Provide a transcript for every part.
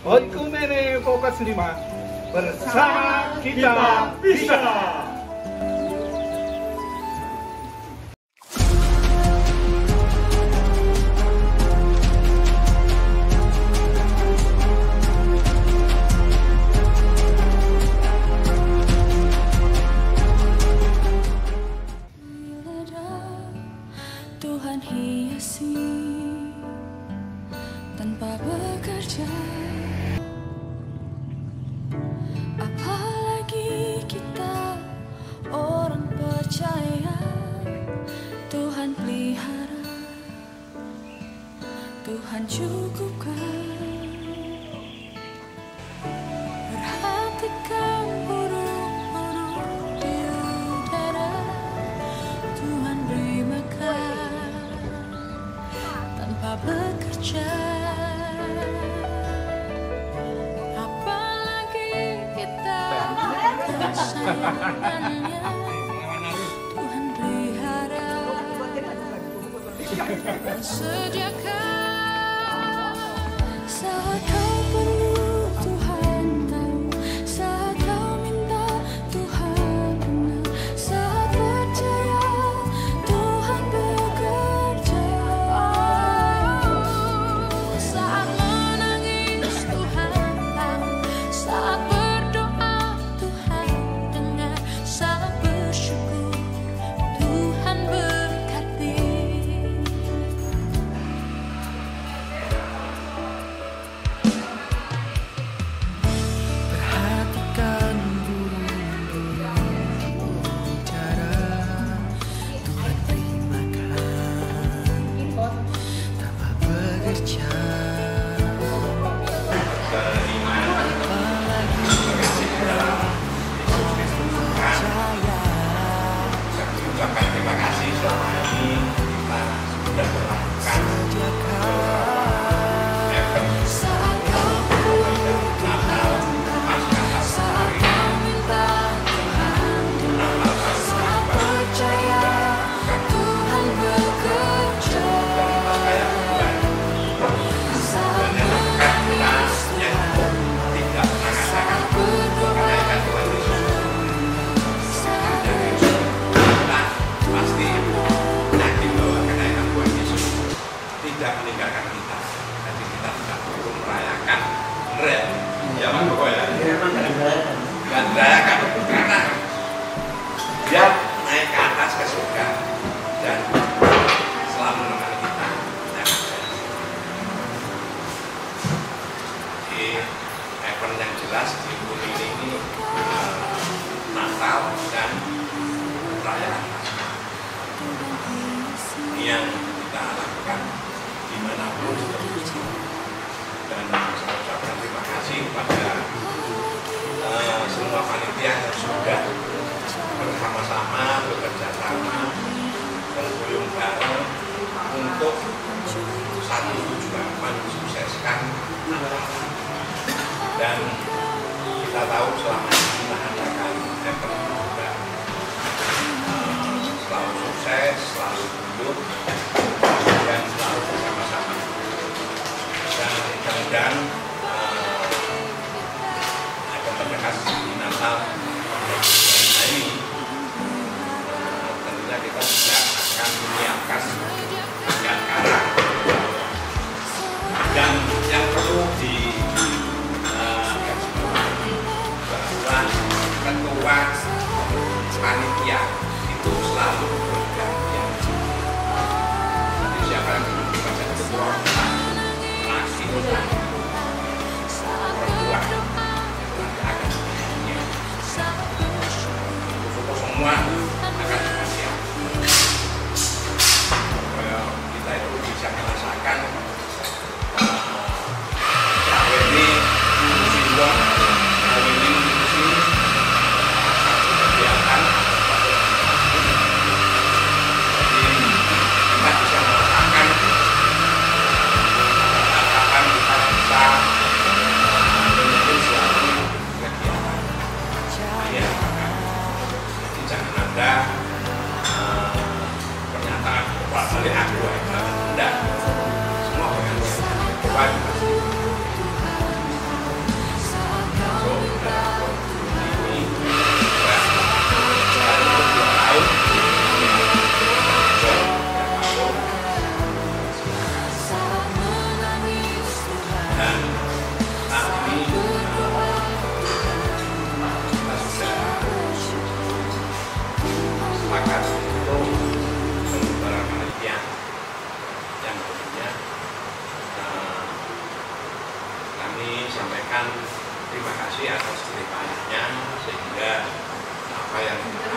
Oikumene Fokus 5. Bersama kita bisa. Tuhan hiasi tanpa bekerja, apalagi kita orang percaya. Tuhan pelihara, Tuhan cukupkan. Perhatikan burung-burung di udara, Tuhan beri makan tanpa bekerja. Apalagi kita kesayangannya, Tuhan pelihara, sediakan saat kau perlu. Tuhan tahu saat kau minta, Tuhan dengar. Saat percaya, Tuhan bekerja. Saat menangis, Tuhan tahu. Saat berdoa, Tuhan dengar. Saat bersyukur, Tuhan berkati. Perhatikan burung-burung udara, Tuhan beri makan tanpa bekerja. Ucapkan terima kasih selama ini kita sudah melakukan Saat kau perlu, Natal, Paskah, saat kau minta, Tuhan dengar. Saat percaya, Tuhan bekerja. Saat menangis, Tuhan tidak mengatakan kenaikan Tuhan Yesus. Kita pasti yakin bahwa kenaikan Tuhan Yesus tidak meninggalkan kita. Jadi kita tidak perlu merayakan real. Zaman pokok ya. Nggak merayakan karena dia naik ke atas ke surga dan selalu menemani kita. Jadi event yang jelas di bumi ini Natal dan perayaan Paskah. Ini yang kita lakukan dimanapun seperti itu. Dan saya ucapkan terima kasih kepada semua panitia yang sudah bersama-sama bekerja sama berguyung bareng untuk satu tujuan mensukseskan Natal. Dan kita tahu selama ini kita adakan event juga selalu sukses, selalu hidup, dan selalu bersama-sama. Dan mudah-mudahan akan terdekat di Natal ini tentunya kita juga akan menyiapkan banyak karang. Dan yang perlu di bahwa ketua panitia itu selalu bergantian. Jadi siapa yang duduk di bagian ketua masih perempuan itu nanti akan bergantian. Untuk semua akan bergantian. Supaya kita itu bisa merasakan ini simbol ini satu kegiatan. Jadi kita bisa merasakan kapan kita bisa memimpin suatu kegiatan. Ya, jadi jangan ada pernyataan balik aku enggak. Semua bergantian. Tuhan pasti. sampaikan terima kasih atas ceritanya, sehingga apa yang kita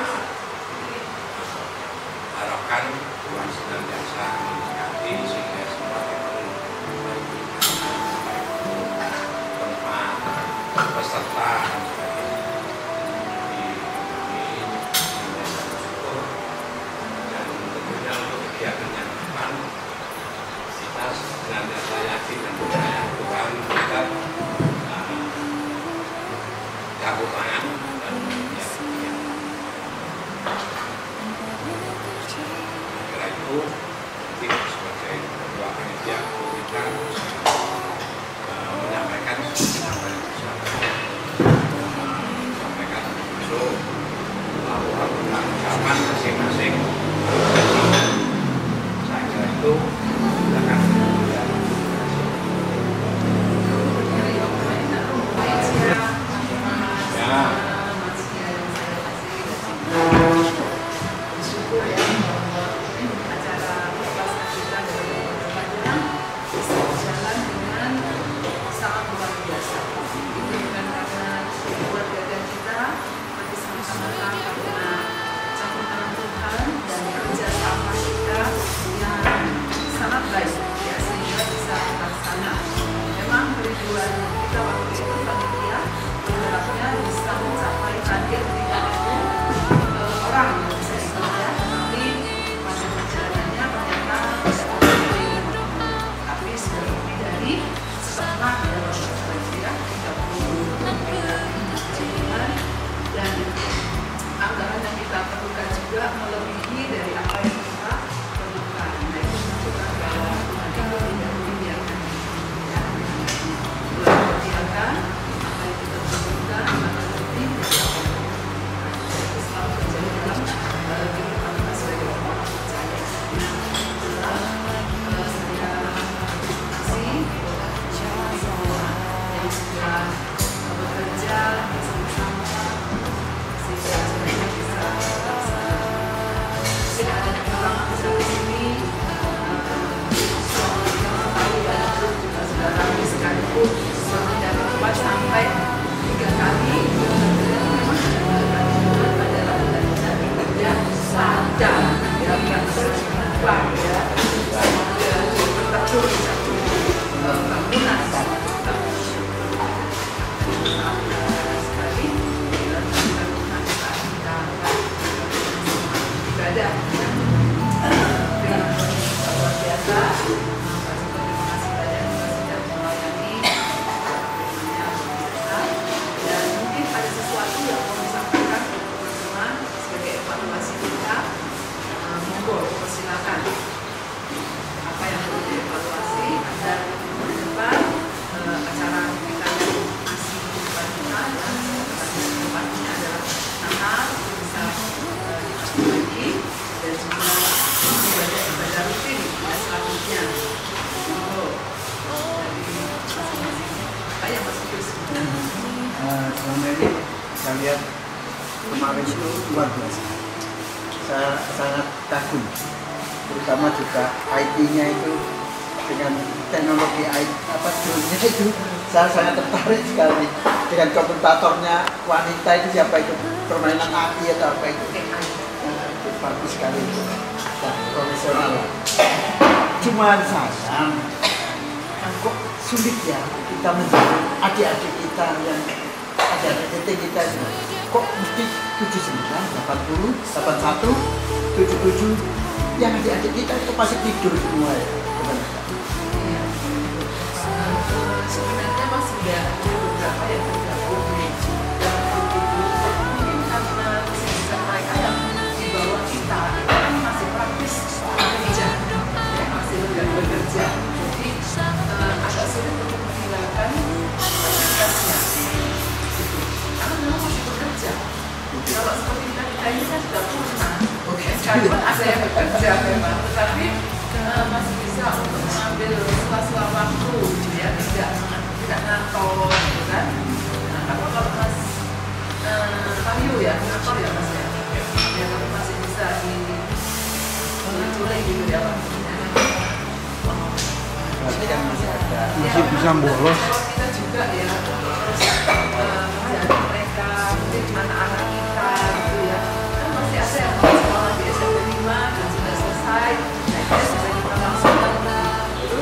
harapkan Tuhan senantiasa memberkati sehingga semua tempat peserta dan tentunya untuk kegiatan yang depan kita senantiasa yakin dan percaya Tuhan kita campur tangan dan kira itu mungkin sebagai ketua panitia kita menyampaikan menyampaikan langsung laporan pertanggungan masing-masing. Saya kira itu silakan. Selama ini saya lihat kemarin itu luar biasa. Saya sangat kagum, terutama juga IT-nya itu dengan teknologi IT drone-nya itu saya sangat tertarik sekali dengan komentatornya wanita itu, siapa itu, permainan AI atau apa itu, itu bagus sekali itu, profesional. Cuma saya kok sulit ya kita menjadi adik-adik kita yang ada kita itu kok mesti 79, 80, 81, 77 yang adik-adik kita itu pasti tidur semua ya. Sebenarnya masih ada beberapa yang tergabung mungkin karena kesibukan mereka yang di bawah kita kan masih praktis bekerja, masih bekerja, jadi agak sulit untuk menghilangkan aktivitasnya karena memang masih bekerja. Kalau seperti kita ini kan sudah purna, sekalipun ada yang bekerja memang, tetapi masih bisa untuk mengambil sela-sela waktu, ya, tidak ngantor, gitu kan. Nah, kalau Mas Wahyu ya, ngantor ya Mas ya, ya tapi masih bisa diculik gitu ya waktunya. berarti kan masih ada. Masih bisa bolos. Kalau kita juga ya terus menjaga mereka, mungkin anak-anak kita gitu ya, kan masih ada yang mau sekolah di SMP 5 dan sudah selesai, nah itu sudah kita langsungkan itu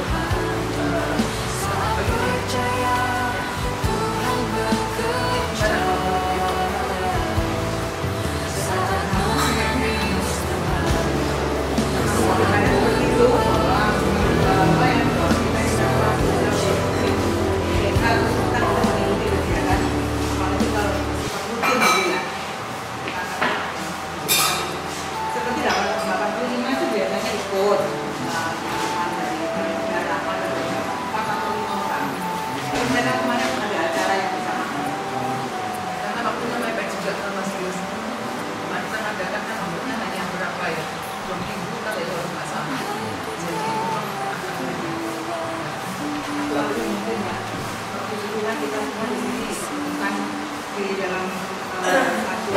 seperti 85 itu biasanya ikut dari harapan dari 4 atau 5 orang. Terus mereka kemarin ada acara yang bersama karena waktunya mepet juga sama serius. Kemarin kita ngadakan kan waktunya hanya berapa ya? 2 minggu kali ya kalau nggak salah. Jadi memang akan lebih itu mungkin ya. Kebetulan kita semua di sini bukan di dalam satu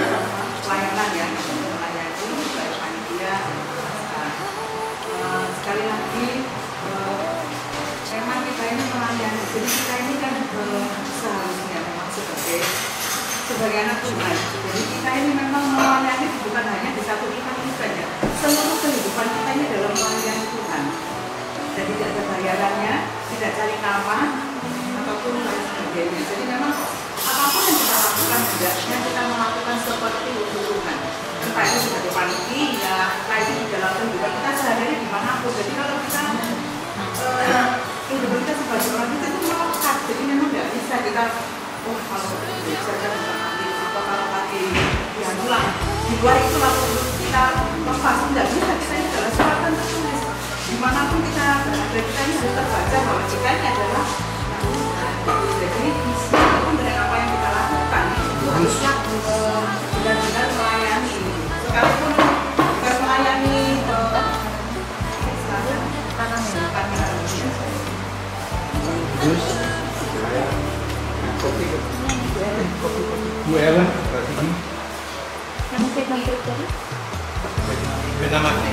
pelayanan ya, melayani baik panitia. Sekali lagi memang kita ini melayani, jadi kita ini kan seharusnya memang sebagai anak Tuhan. Jadi kita ini memang melayani bukan hanya di satu event ini saja. Seluruh kehidupan kita ini dalam melayani Tuhan. Dan tidak ada bayarannya, tidak cari nama ataupun lain sebagainya. Jadi memang apapun yang kita lakukan hendaknya kita melakukan seperti untuk Tuhan. Entah itu sebagai panitia, entah itu di dalam kehidupan kita sehari-hari dimanapun. Jadi kalau kita kehidupan kita sebagai orang kita itu melekat. Jadi memang tidak bisa kita kalau belajar atau kalau pakai yang pulang di luar itu lalu kita lepas, tidak bisa. Kita ini adalah suratan tertulis dimanapun kita berada, kita ini harus terbaca bahwa kita ini adalah jadi apapun dengan apa yang kita lakukan itu harusnya benar-benar melayani, sekalipun bukan melayani Terus Bu Ella, Kamu pegang tadi? Beda mati.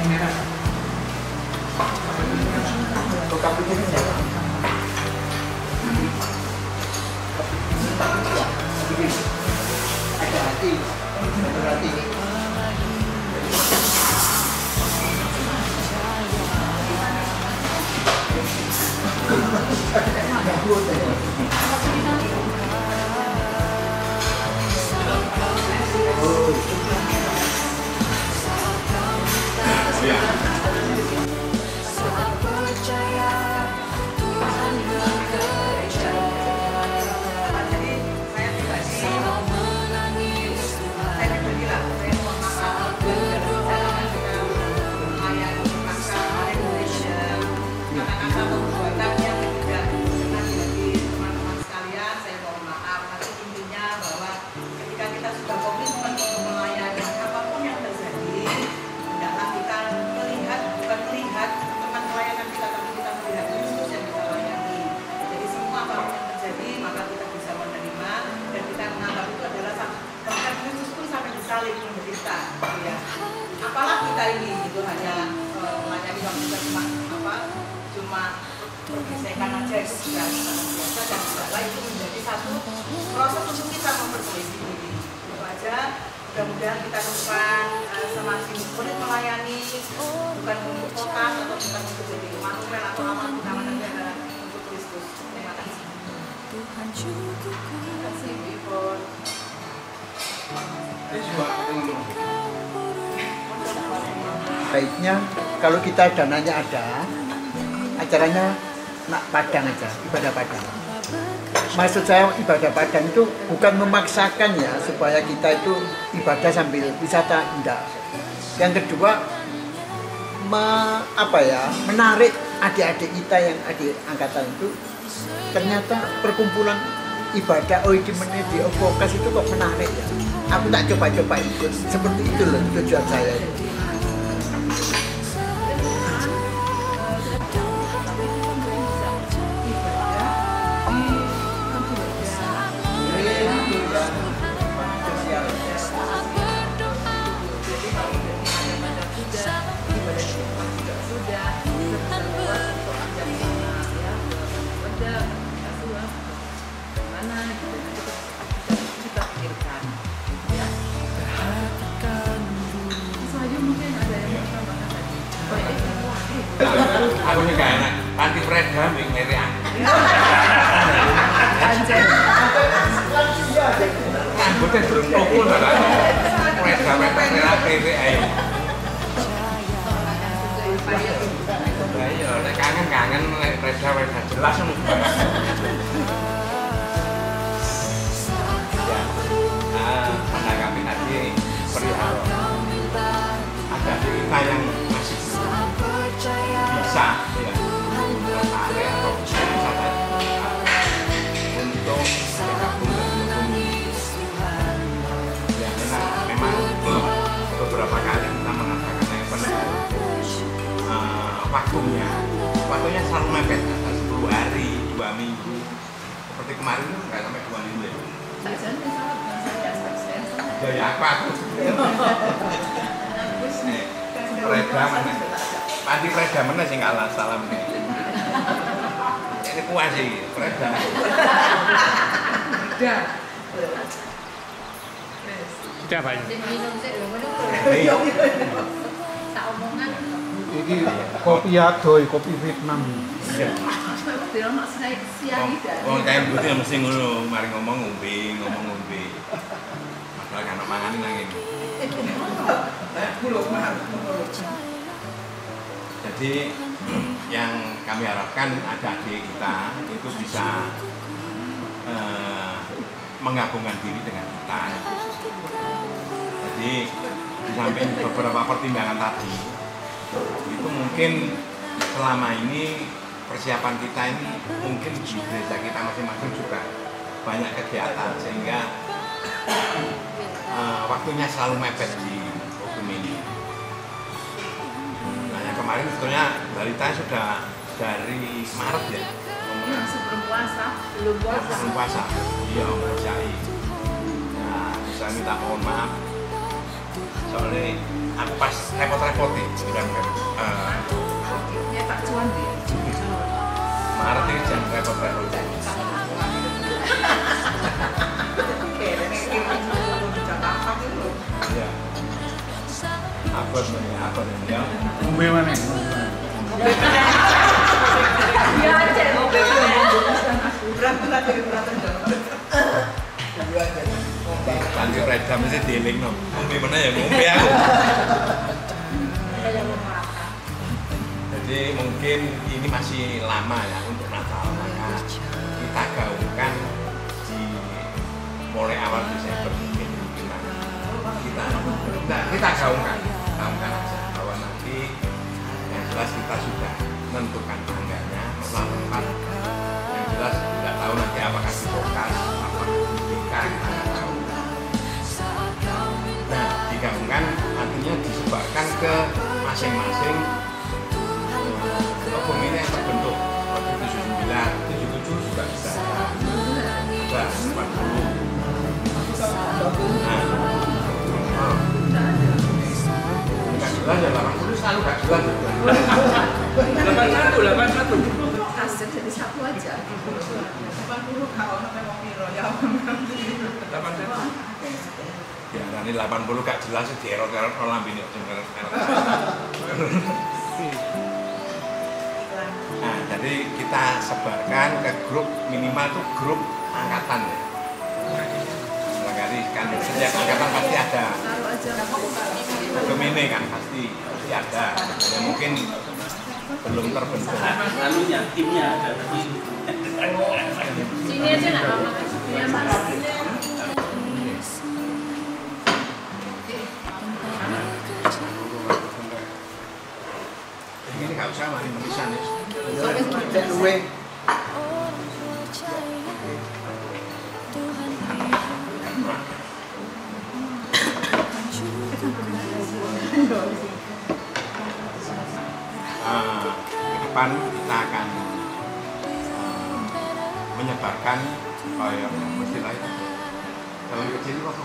yang merah. Kopi ini ya. Ada hati, berarti. Saat percaya Tuhan bekerja, jadi saya pribadi saat menangis saya pribadilah saya mohon maaf berjalan dengan melayani kakak Indonesia, kata-kata perbuatan yang tidak pernah di teman-teman sekalian. Saya mohon maaf. Tapi intinya bahwa ketika kita sudah komitmen untuk melayani apapun yang terjadi, hendaklah kita melihat, bukan melihat teman pelayanan kita, tapi kita melihat Kristus yang kita layani. Jadi semua apapun yang terjadi, maka kita bisa menerima dan kita menganggap itu adalah bahkan Kristus pun sampai disalib menderita. Ya. Apalah kita ini itu hanya melayani waktu kita cuma pergesekan aja itu sudah biasa, dan tidaklah itu menjadi satu proses untuk kita memperbaiki diri. Itu aja. Mudah-mudahan kita depan semakin sulit melayani, bukan untuk kota atau bukan untuk jadi manuver atau amal utama negara, untuk Kristus. Terima kasih. Tuhan cukupku. Terima kasih, Ibu. Baiknya kalau kita dananya ada, acaranya nak padang aja, ibadah padang. Maksud saya ibadah padang itu bukan memaksakan ya supaya kita itu ibadah sambil wisata, enggak. Yang kedua, menarik adik-adik kita yang adik angkatan itu, ternyata perkumpulan ibadah Oidimene di Vokas itu kok menarik ya. Aku tak coba-coba ikut, seperti itu loh tujuan saya. Tuhan Panti Preda ngiri anggota durung tukul malah Preda ngiri ayo. Ayo, nek kangen nek Preda jelas ngono. Menanggapi tadi perihal ada kita yang masih bisa ya tertarik atau bisa untuk bergabung dan mendukung ya memang beberapa kali kita mengatakan yang benar waktunya selalu mepet 10 hari 2 minggu seperti kemarin nggak sampai 2 minggu ya. Ya apa tuh? Preda mana? Panti Preda mana sih ngalah salam nih? Ini puas sih Preda. Udah banyak. Tak omongan. Ini kopi adoy, kopi Vietnam. Oh, kayak begitu mesti ngono, mari ngomong ngombe. Masalah kan mangan nang ini. Jadi yang kami harapkan adik-adik kita itu bisa menggabungkan diri dengan kita. Jadi di samping beberapa pertimbangan tadi, itu mungkin selama ini persiapan kita ini mungkin di gereja kita masing-masing juga banyak kegiatan sehingga waktunya selalu mepet di waktu ini. Nah yang kemarin sebetulnya balita sudah dari Maret ya. Sebelum puasa. Sebelum puasa. Iya Om Rojai. Nah saya minta mohon maaf soalnya aku pas repot-repotin dengan Ya tak cuan dia. Maret ini jangan repot-repot. Iya. Apa ya? Ngombe mana? Dia aja ngobrol Panti Preda mesti dieling no. Ngombe mana ya ngombe aku. Jadi mungkin ini masih lama ya untuk Natal, maka kita gaungkan di mulai awal Desember mungkin kita gaungkan aja bahwa nanti yang jelas kita sudah menentukan tanggalnya tempat yang jelas tidak tahu nanti apakah di Bokas apakah di BK kita nggak tahu. Nah digabungkan artinya disebarkan ke masing-masing logo ini yang terbentuk waktu 79, 77 juga bisa ada 40. Nah, nggak jelas ya 80 selalu nggak jelas. 81. Hasil jadi satu aja. 80 kalau sampai mau royal. 80. Ya, nanti 80 gak jelas di error-error lambe nek Nah, jadi kita sebarkan ke grup minimal tuh grup angkatan ya. Makanya kan setiap angkatan pasti ada. Gemini kan pasti ada. Ya mungkin belum terbentuk. Lalunya timnya ada tapi Sini aja nak mama. Ya Mas. Ini nggak usah mari menisan ya. Cek luwe. Ke depan kita akan menyebarkan kayak istilah itu. Kalau kecil itu apa?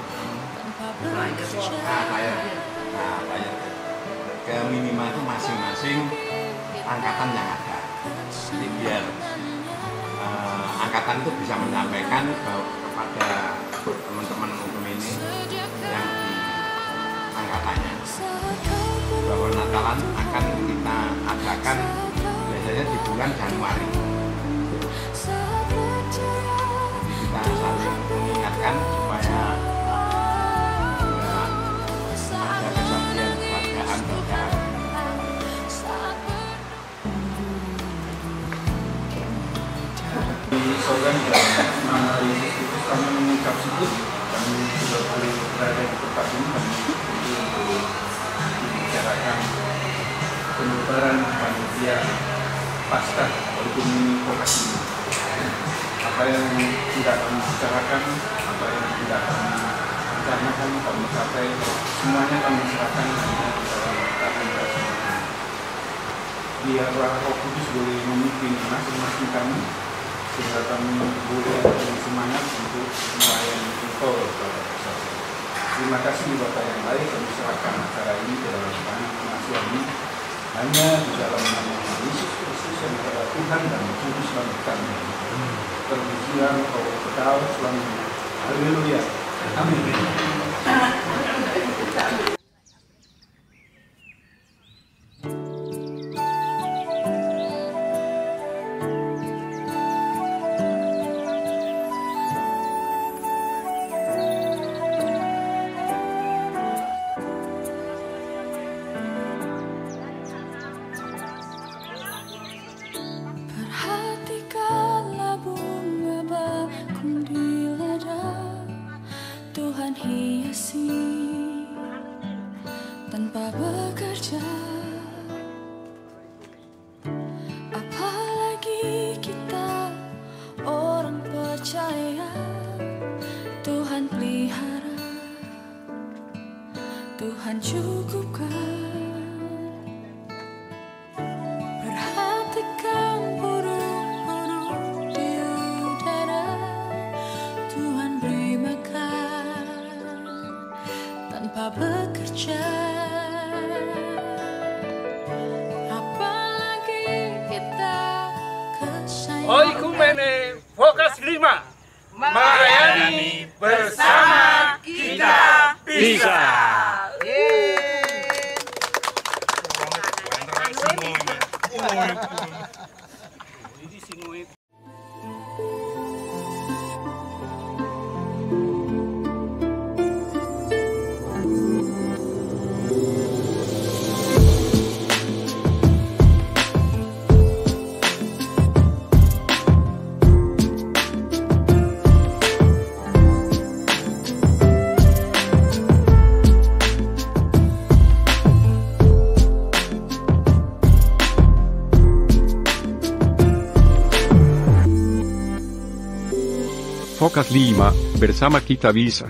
Layar ke minimal itu masing-masing angkatan yang ada. Jadi biar angkatan itu bisa menyampaikan kepada teman-teman hukum ini yang di angkatannya bahwa Natalan akan kita adakan biasanya di bulan Januari. Jadi kita saling mengingatkan supaya ada kesaktian keluargaan. Di slogan nama Yesus itu kami mengucap syukur kami sudah boleh berada di tempat ini kami untuk membicarakan penyebaran panitia Paskah walaupun ini vokasi. Apa yang tidak kami bicarakan, apa yang tidak kami rencanakan, kami capai, semuanya kami serahkan hanya di dalam tangan Tuhan. Biar Roh Kudus boleh memimpin masing-masing kami, sehingga kami boleh dengan semangat untuk melayani Engkau, Bapak Saudara. Terima kasih Bapak yang baik, kami serahkan acara ini ke dalam tangan pengasihan-Mu. Hanya di dalam nama Yesus Kristus yang adalah Tuhan dan Juru Selamat kami. Terpujilah Engkau selamanya. Haleluya. Amin. Perhatikanlah bunga bakung di ladang, Tuhan hiasi tanpa bekerja. Apalagi kita orang percaya, Tuhan pelihara, Tuhan cukupkan. Perhatikan burung-burung di udara, Tuhan beri makan tanpa bekerja. Apalagi kita kesayangan. Oikumene Fokus 5 melayani bersama kita bisa. Fokus 5 bersama kita bisa.